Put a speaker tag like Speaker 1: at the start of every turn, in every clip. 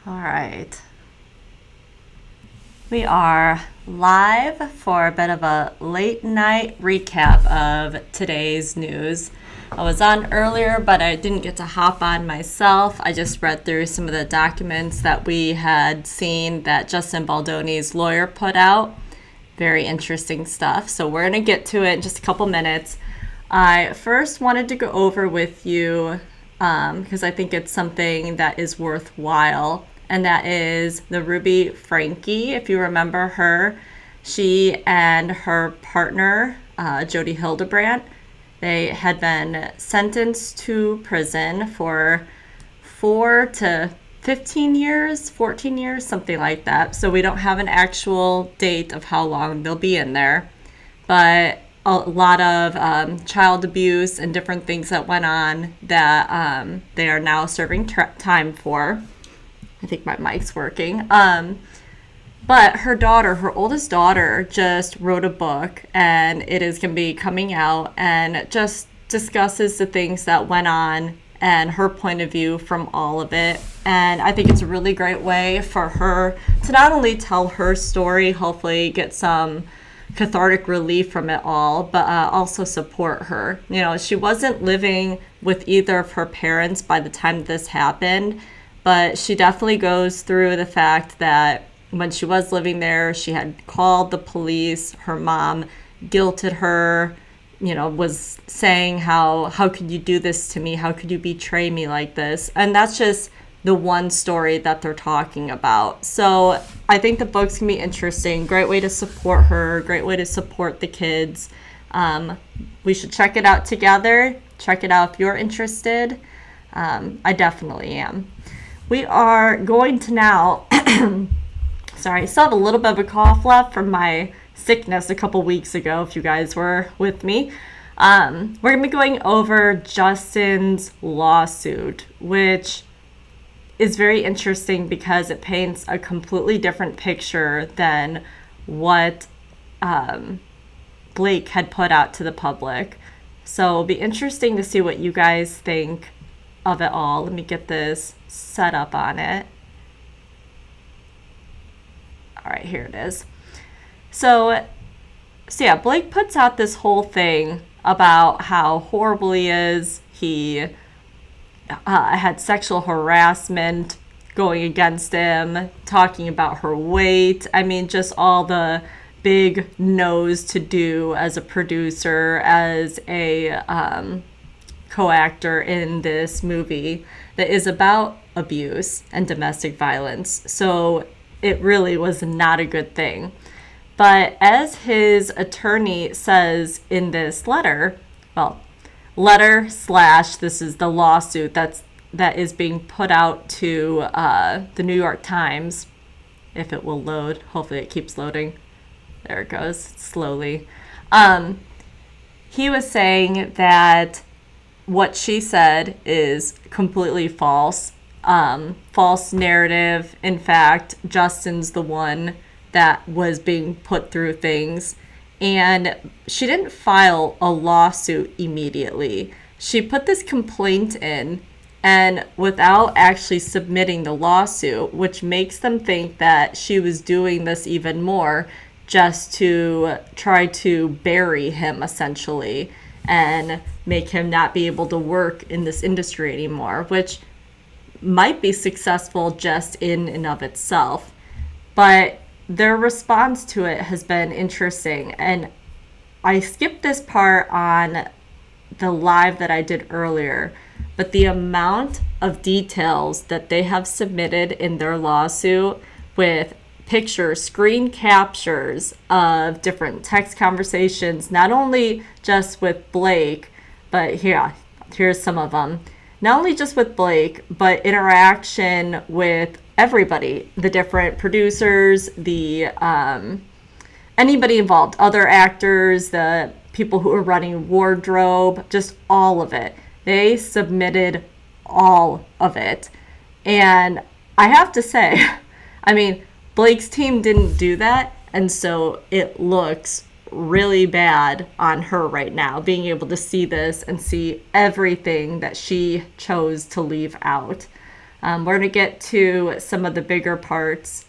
Speaker 1: All right. We are live for a bit of a late night recap of today's news. I was on earlier, but I didn't get to hop on myself. I just read through some of the documents that we had seen that Justin Baldoni's lawyer put out. Very interesting stuff. So we're going to get to it in just a couple minutes. I first wanted to go over with you because I think it's something that is worthwhile, and that is the Ruby Franke. If you remember her, she and her partner, Jody Hildebrandt, they had been sentenced to prison for 4 to 15 years, 14 years, something like that. So we don't have an actual date of how long they'll be in there. But a lot of child abuse and different things that went on that they are now serving time for. I think my mic's working. But her daughter, her oldest daughter, just wrote a book, and it is going to be coming out, and just discusses the things that went on and her point of view from all of it. And I think it's a really great way for her to not only tell her story, hopefully get some cathartic relief from it all, but also support her. You know, she wasn't living with either of her parents by the time this happened, but she definitely goes through the fact that when she was living there, she had called the police. Her mom guilted her, you know, was saying how could you do this to me? How could you betray me like this? And that's just the one story that they're talking about. So I think the book's gonna be interesting. Great way to support her. Great way to support the kids. We should check it out together. Check it out if you're interested. I definitely am. We are going to now... Sorry, I still have a little bit of a cough left from my sickness a couple weeks ago, if you guys were with me. We're going to be going over Justin's lawsuit, which is very interesting because it paints a completely different picture than what Blake had put out to the public. So it'll be interesting to see what you guys think of it all. Let me get this set up on it. All right, here it is. So yeah, Blake puts out this whole thing about how horrible he is. He had sexual harassment going against him, talking about her weight. I mean, just all the big no's to do as a producer, as a co-actor in this movie that is about abuse and domestic violence. So it really was not a good thing. But as his attorney says in this letter, well, letter / this is the lawsuit that is being put out to the New York Times, if it will load. Hopefully it keeps loading. There it goes, slowly. He was saying that what she said is completely false. False narrative. In fact, Justin's the one that was being put through things, and she didn't file a lawsuit immediately. She put this complaint in, and without actually submitting the lawsuit, which makes them think that she was doing this even more just to try to bury him, essentially, and make him not be able to work in this industry anymore, which might be successful just in and of itself. But their response to it has been interesting. And I skipped this part on the live that I did earlier, but the amount of details that they have submitted in their lawsuit with pictures, screen captures of different text conversations, not only just with Blake, but here's some of them. Not only just with Blake, but interaction with everybody, the different producers, the anybody involved, other actors, the people who are running wardrobe, just all of it. They submitted all of it. And I have to say, I mean, Blake's team didn't do that, and so it looks really bad on her right now, being able to see this and see everything that she chose to leave out. We're going to get to some of the bigger parts.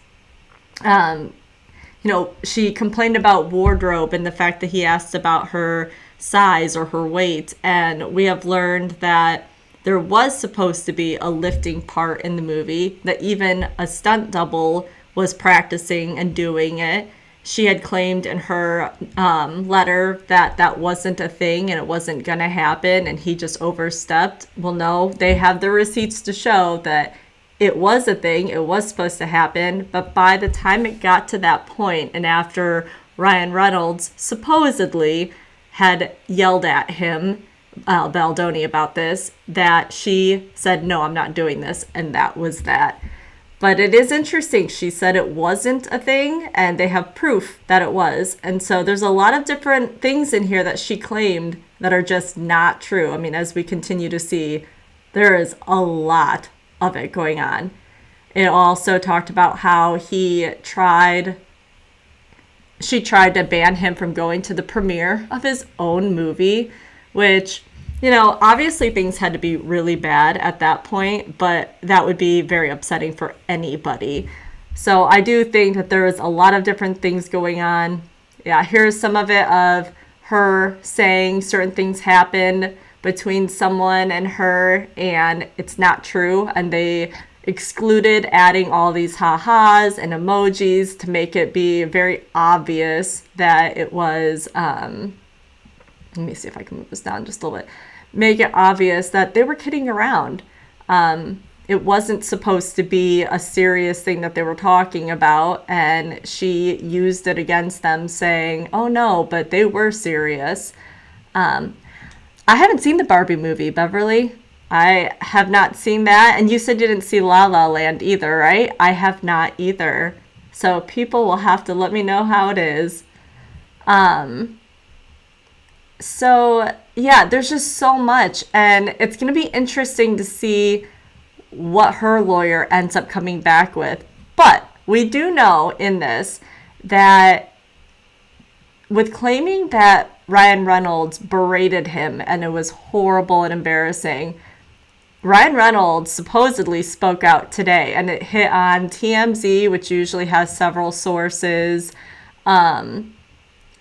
Speaker 1: She complained about wardrobe and the fact that he asked about her size or her weight. And we have learned that there was supposed to be a lifting part in the movie, that even a stunt double was practicing and doing it. She had claimed in her letter that that wasn't a thing and it wasn't going to happen, and he just overstepped. Well, no, they have the receipts to show that it was a thing. It was supposed to happen. But by the time it got to that point, and after Ryan Reynolds supposedly had yelled at him, Baldoni, about this, that she said, no, I'm not doing this. And that was that. But it is interesting. She said it wasn't a thing, and they have proof that it was. And so there's a lot of different things in here that she claimed that are just not true. I mean, as we continue to see, there is a lot of it going on. It also talked about how she tried to ban him from going to the premiere of his own movie, which, obviously things had to be really bad at that point, but that would be very upsetting for anybody. So I do think that there is a lot of different things going on. Yeah, here's some of it of her saying certain things happened between someone and her, and it's not true. And they excluded adding all these ha-has and emojis to make it be very obvious that it was, let me see if I can move this down just a little bit, make it obvious that they were kidding around. It wasn't supposed to be a serious thing that they were talking about, and she used it against them, saying, oh no, but they were serious. I haven't seen the Barbie movie, Beverly. I have not seen that. And you said you didn't see La La Land either, right? I have not either. So people will have to let me know how it is. So yeah, there's just so much. And it's going to be interesting to see what her lawyer ends up coming back with. But we do know in this that with claiming that Ryan Reynolds berated him and it was horrible and embarrassing, Ryan Reynolds supposedly spoke out today, and it hit on TMZ, which usually has several sources.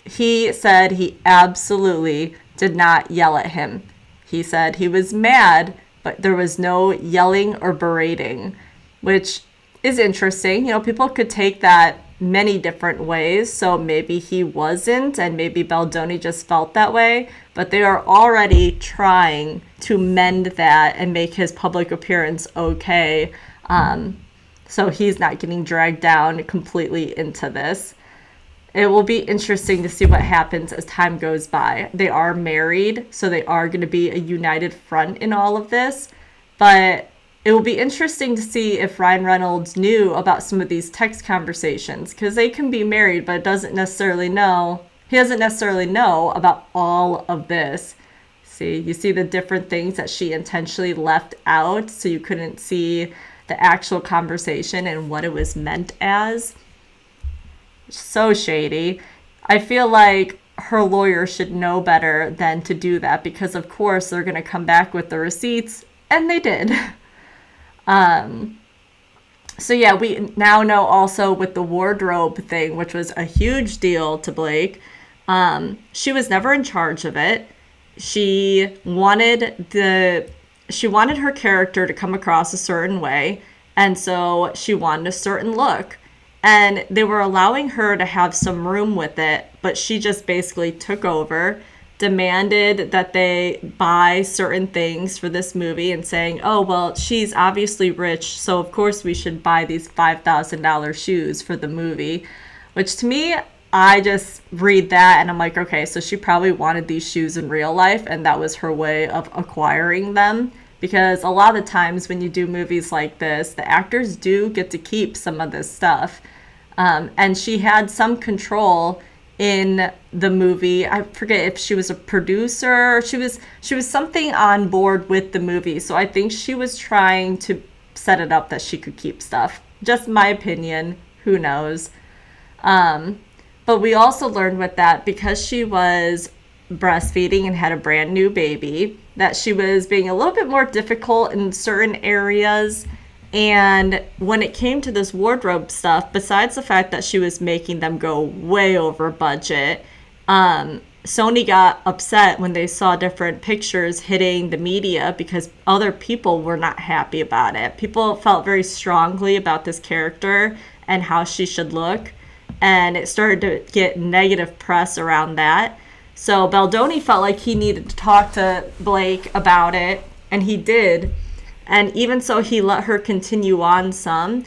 Speaker 1: He said he absolutely did not yell at him. He said he was mad, but there was no yelling or berating, which is interesting. People could take that many different ways. So maybe he wasn't, and maybe Baldoni just felt that way, but they are already trying to mend that and make his public appearance okay. So he's not getting dragged down completely into this. It will be interesting to see what happens as time goes by. They are married, so they are going to be a united front in all of this, but it will be interesting to see if Ryan Reynolds knew about some of these text conversations, because they can be married, but he doesn't necessarily know about all of this. See, you see the different things that she intentionally left out, so you couldn't see the actual conversation and what it was meant as. So shady. I feel like her lawyer should know better than to do that, because of course they're going to come back with the receipts, and they did. So yeah, we now know also with the wardrobe thing, which was a huge deal to Blake. She was never in charge of it. She wanted her character to come across a certain way, and so she wanted a certain look. And they were allowing her to have some room with it, but she just basically took over, demanded that they buy certain things for this movie, and saying, oh, well, she's obviously rich, so of course we should buy these $5,000 shoes for the movie. Which to me, I just read that and I'm like, okay, so she probably wanted these shoes in real life, and that was her way of acquiring them. Because a lot of the times when you do movies like this, the actors do get to keep some of this stuff. And she had some control in the movie. I forget if she was a producer. She was something on board with the movie. So I think she was trying to set it up that she could keep stuff. Just my opinion. Who knows? But we also learned with that, because she was breastfeeding and had a brand new baby, that she was being a little bit more difficult in certain areas. And when it came to this wardrobe stuff, besides the fact that she was making them go way over budget, Sony got upset when they saw different pictures hitting the media because other people were not happy about it. People felt very strongly about this character and how she should look, and it started to get negative press around that. So Baldoni felt like he needed to talk to Blake about it, and he did. And even so, he let her continue on some.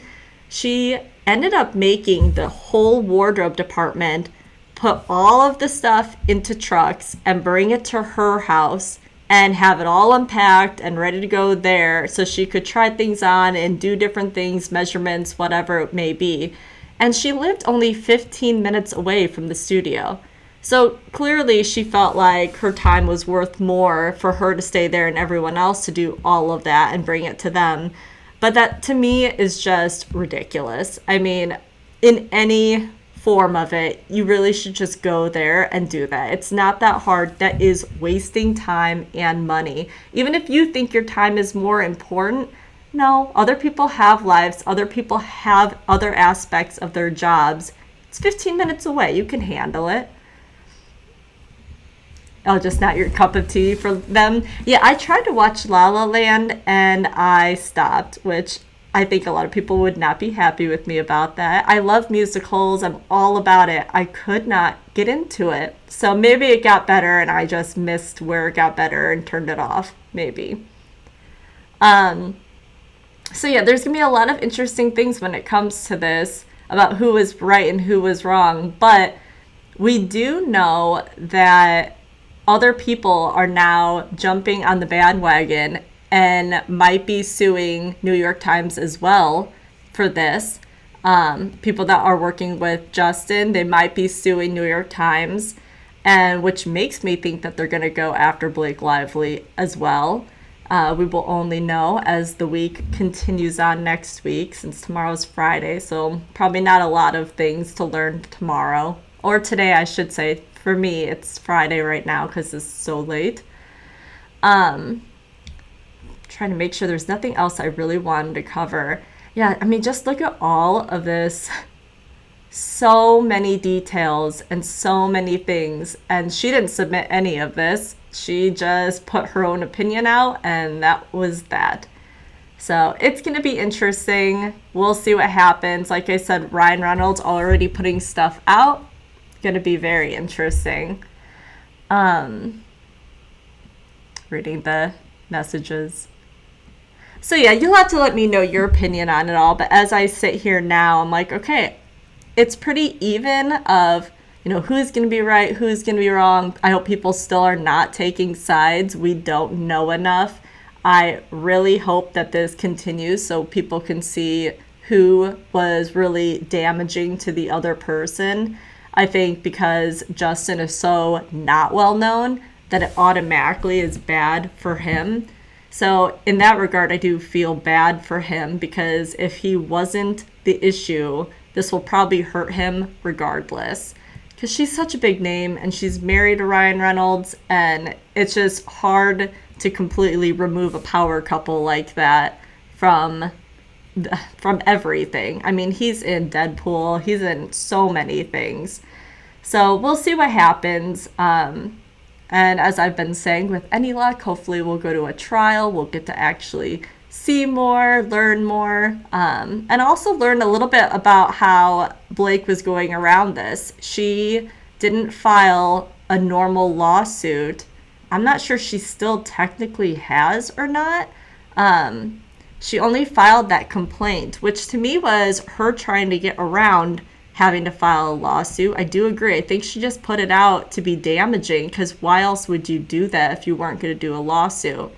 Speaker 1: She ended up making the whole wardrobe department put all of the stuff into trucks and bring it to her house and have it all unpacked and ready to go there so she could try things on and do different things, measurements, whatever it may be. And she lived only 15 minutes away from the studio. So clearly she felt like her time was worth more for her to stay there and everyone else to do all of that and bring it to them. But that to me is just ridiculous. I mean, in any form of it, you really should just go there and do that. It's not that hard. That is wasting time and money. Even if you think your time is more important, no, other people have lives. Other people have other aspects of their jobs. It's 15 minutes away. You can handle it. Oh, just not your cup of tea for them. Yeah, I tried to watch La La Land and I stopped, which I think a lot of people would not be happy with me about that. I love musicals. I'm all about it. I could not get into it. So maybe it got better and I just missed where it got better and turned it off. Maybe. So yeah, there's going to be a lot of interesting things when it comes to this about who was right and who was wrong. But we do know that other people are now jumping on the bandwagon and might be suing New York Times as well for this. People that are working with Justin, they might be suing New York Times, and which makes me think that they're going to go after Blake Lively as well. We will only know as the week continues on next week, since tomorrow's Friday, so probably not a lot of things to learn tomorrow. Or today, I should say. For me, it's Friday right now because it's so late. Trying to make sure there's nothing else I really wanted to cover. Yeah, I mean, just look at all of this. So many details and so many things. And she didn't submit any of this. She just put her own opinion out, and that was that. So it's going to be interesting. We'll see what happens. Like I said, Ryan Reynolds already putting stuff out. Going to be very interesting. Reading the messages. So yeah, you'll have to let me know your opinion on it all. But as I sit here now, I'm like, okay, it's pretty even of, who's going to be right, who's going to be wrong. I hope people still are not taking sides. We don't know enough. I really hope that this continues so people can see who was really damaging to the other person. I think because Justin is so not well known that it automatically is bad for him. So in that regard, I do feel bad for him because if he wasn't the issue, this will probably hurt him regardless. Because she's such a big name and she's married to Ryan Reynolds, and it's just hard to completely remove a power couple like that from everything. I mean, he's in Deadpool. He's in so many things. So we'll see what happens. And as I've been saying, with any luck, hopefully we'll go to a trial. We'll get to actually see more, learn more, and also learn a little bit about how Blake was going around this. She didn't file a normal lawsuit. I'm not sure she still technically has or not. She only filed that complaint, which to me was her trying to get around having to file a lawsuit. I do agree. I think she just put it out to be damaging, because why else would you do that if you weren't going to do a lawsuit?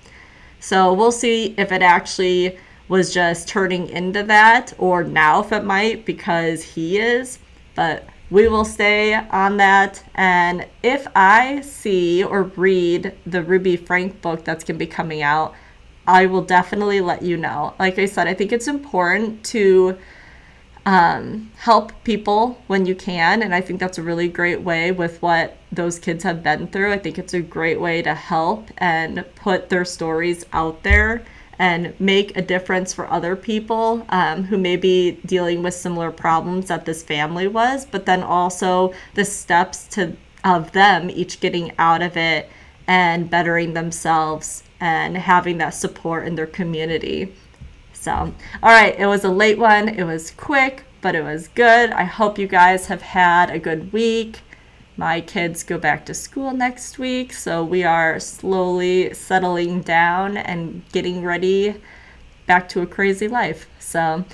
Speaker 1: So we'll see if it actually was just turning into that, or now if it might, because he is. But we will stay on that. And if I see or read the Ruby Frank book that's going to be coming out, I will definitely let you know. Like I said, I think it's important to help people when you can. And I think that's a really great way with what those kids have been through. I think it's a great way to help and put their stories out there and make a difference for other people who may be dealing with similar problems that this family was, but then also the steps of them each getting out of it and bettering themselves and having that support in their community. So, all right, it was a late one. It was quick, but it was good. I hope you guys have had a good week. My kids go back to school next week, so we are slowly settling down and getting ready back to a crazy life. So